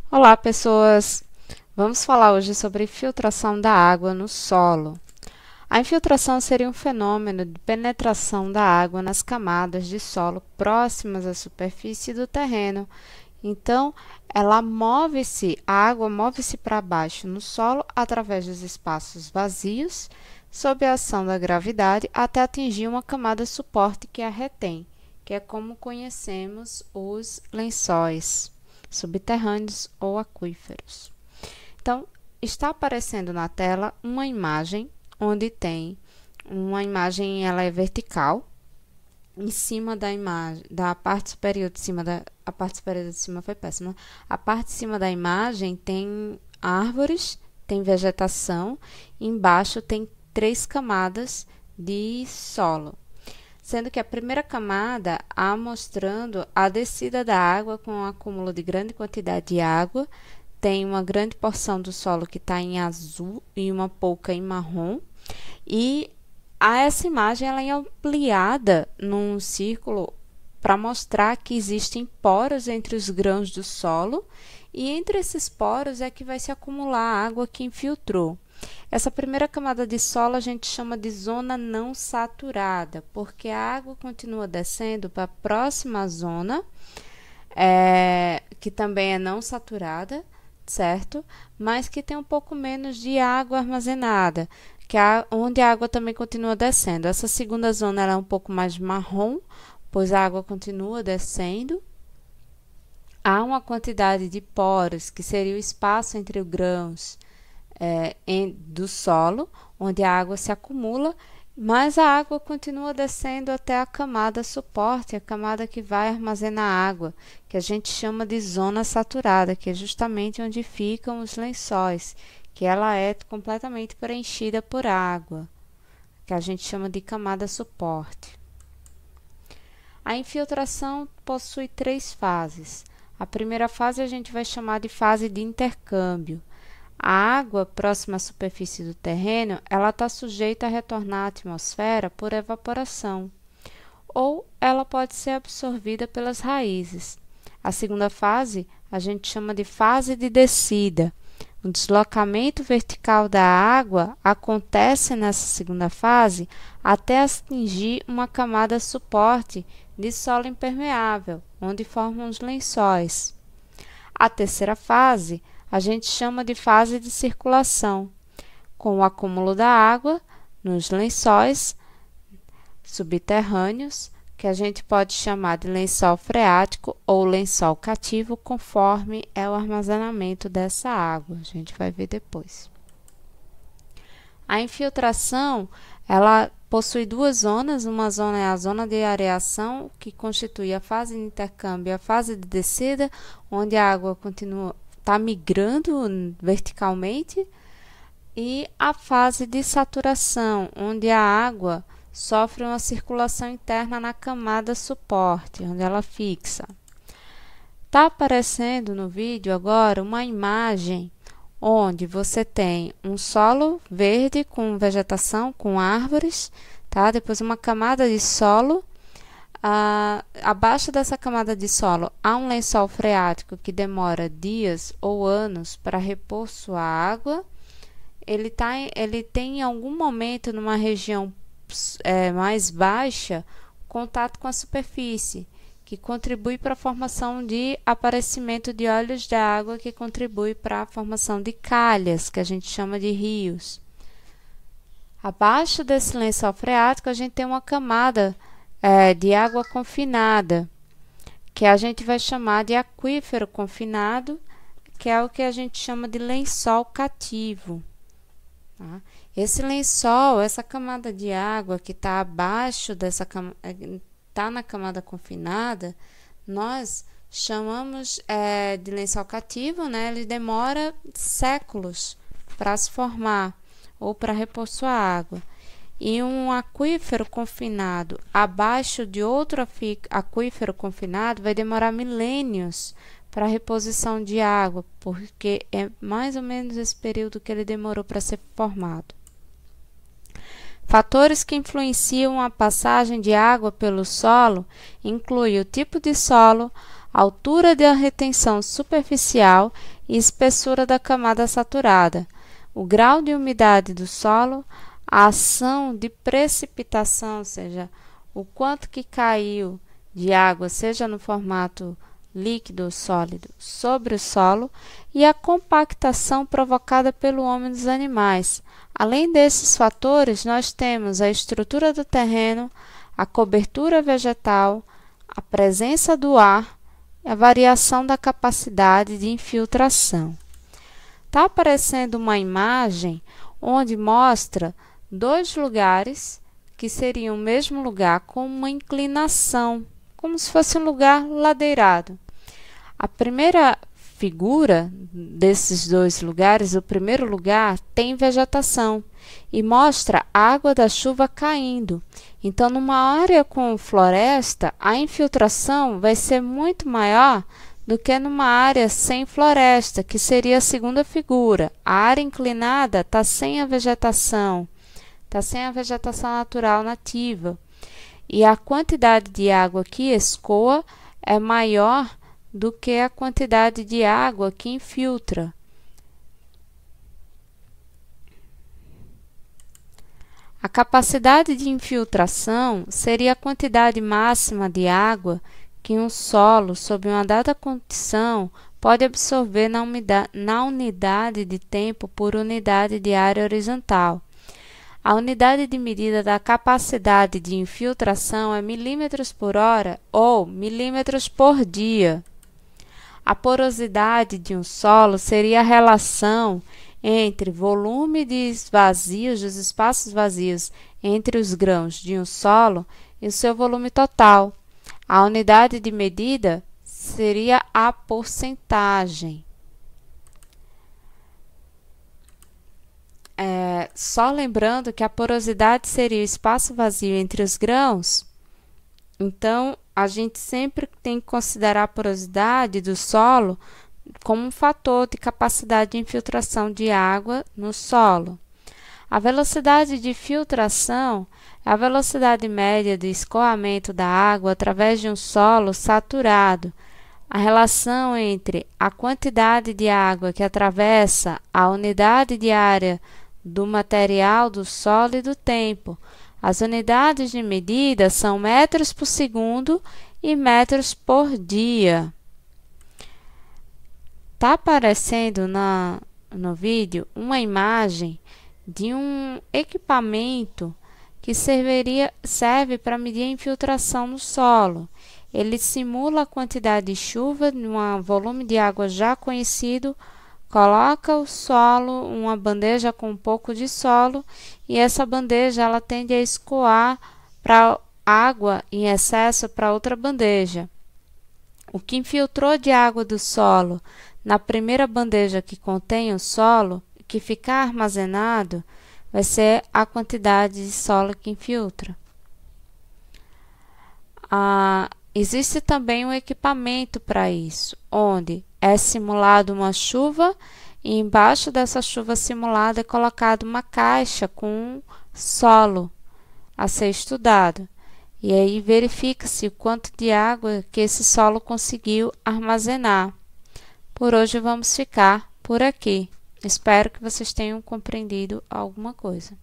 Olá, pessoas! Vamos falar hoje sobre infiltração da água no solo. A infiltração seria um fenômeno de penetração da água nas camadas de solo próximas à superfície do terreno. Então, a água move-se para baixo no solo através dos espaços vazios, sob a ação da gravidade, até atingir uma camada suporte que a retém, que é como conhecemos os lençóis subterrâneos ou aquíferos. Então, está aparecendo na tela uma imagem onde tem uma imagem, ela é vertical, em cima da imagem, da parte superior de cima a parte superior de cima foi péssima. A parte de cima da imagem tem árvores, tem vegetação, embaixo tem 3 camadas de solo. Sendo que a primeira camada mostrando a descida da água com um acúmulo de grande quantidade de água, tem uma grande porção do solo que está em azul e uma pouca em marrom, e essa imagem ela é ampliada num círculo para mostrar que existem poros entre os grãos do solo, e entre esses poros é que vai se acumular a água que infiltrou. Essa primeira camada de solo a gente chama de zona não saturada, porque a água continua descendo para a próxima zona, que também é não saturada, certo? Mas que tem um pouco menos de água armazenada, onde a água também continua descendo. Essa segunda zona ela é um pouco mais marrom, pois a água continua descendo. Há uma quantidade de poros, que seria o espaço entre os grãos do solo, onde a água se acumula, mas a água continua descendo até a camada suporte, a camada que vai armazenar água, que a gente chama de zona saturada, que é justamente onde ficam os lençóis, que ela é completamente preenchida por água, que a gente chama de camada suporte. A infiltração possui 3 fases. A primeira fase a gente vai chamar de fase de intercâmbio. A água próxima à superfície do terreno, ela está sujeita a retornar à atmosfera por evaporação, ou ela pode ser absorvida pelas raízes. A segunda fase a gente chama de fase de descida. O deslocamento vertical da água acontece nessa segunda fase até atingir uma camada suporte de solo impermeável, onde formam os lençóis. A terceira fase a gente chama de fase de circulação, com o acúmulo da água nos lençóis subterrâneos, que a gente pode chamar de lençol freático ou lençol cativo, conforme é o armazenamento dessa água. A gente vai ver depois. A infiltração, ela possui 2 zonas. Uma zona é a zona de areação, que constitui a fase de intercâmbio e a fase de descida, onde a água está migrando verticalmente, e a fase de saturação, onde a água sofre uma circulação interna na camada suporte, onde ela fixa. Está aparecendo no vídeo agora uma imagem onde você tem um solo verde com vegetação, com árvores, tá? Depois uma camada de solo. Abaixo dessa camada de solo há um lençol freático que demora dias ou anos para repor sua água. Ele tem em algum momento, numa região mais baixa, contato com a superfície, que contribui para a formação de aparecimento de olhos d'água, que contribui para a formação de calhas, que a gente chama de rios. Abaixo desse lençol freático a gente tem uma camada de água confinada, que a gente vai chamar de aquífero confinado, que é o que a gente chama de lençol cativo. Tá? Esse lençol, essa camada de água que está abaixo está na camada confinada, nós chamamos de lençol cativo, né? Ele demora séculos para se formar ou para repor sua água. E um aquífero confinado abaixo de outro aquífero confinado vai demorar milênios para a reposição de água, porque é mais ou menos esse período que ele demorou para ser formado. Fatores que influenciam a passagem de água pelo solo incluem o tipo de solo, altura da retenção superficial e espessura da camada saturada, o grau de umidade do solo, a ação de precipitação, ou seja, o quanto que caiu de água, seja no formato líquido ou sólido, sobre o solo, e a compactação provocada pelo homem dos animais. Além desses fatores, nós temos a estrutura do terreno, a cobertura vegetal, a presença do ar e a variação da capacidade de infiltração. Está aparecendo uma imagem onde mostra dois lugares que seriam o mesmo lugar com uma inclinação, como se fosse um lugar ladeirado. A primeira figura desses dois lugares, o primeiro lugar, tem vegetação e mostra a água da chuva caindo. Então, numa área com floresta, a infiltração vai ser muito maior do que numa área sem floresta, que seria a segunda figura. A área inclinada está sem a vegetação natural nativa. E a quantidade de água que escoa é maior do que a quantidade de água que infiltra. A capacidade de infiltração seria a quantidade máxima de água que um solo, sob uma dada condição, pode absorver na unidade de tempo por unidade de área horizontal. A unidade de medida da capacidade de infiltração é milímetros por hora ou milímetros por dia. A porosidade de um solo seria a relação entre volume dos espaços vazios entre os grãos de um solo e o seu volume total. A unidade de medida seria a porcentagem. Só lembrando que a porosidade seria o espaço vazio entre os grãos, então a gente sempre tem que considerar a porosidade do solo como um fator de capacidade de infiltração de água no solo. A velocidade de filtração é a velocidade média de escoamento da água através de um solo saturado. A relação entre a quantidade de água que atravessa a unidade de área do material do solo e do tempo. As unidades de medida são metros por segundo e metros por dia. Está aparecendo no vídeo uma imagem de um equipamento que serve para medir a infiltração no solo. Ele simula a quantidade de chuva num volume de água já conhecido, coloca o solo, uma bandeja com um pouco de solo, e essa bandeja ela tende a escoar para água em excesso para outra bandeja. O que infiltrou de água do solo na primeira bandeja que contém o solo, que ficar armazenado, vai ser a quantidade de solo que infiltra. Existe também um equipamento para isso, onde é simulado uma chuva e embaixo dessa chuva simulada é colocada uma caixa com solo a ser estudado. E aí verifica-se o quanto de água que esse solo conseguiu armazenar. Por hoje vamos ficar por aqui. Espero que vocês tenham compreendido alguma coisa.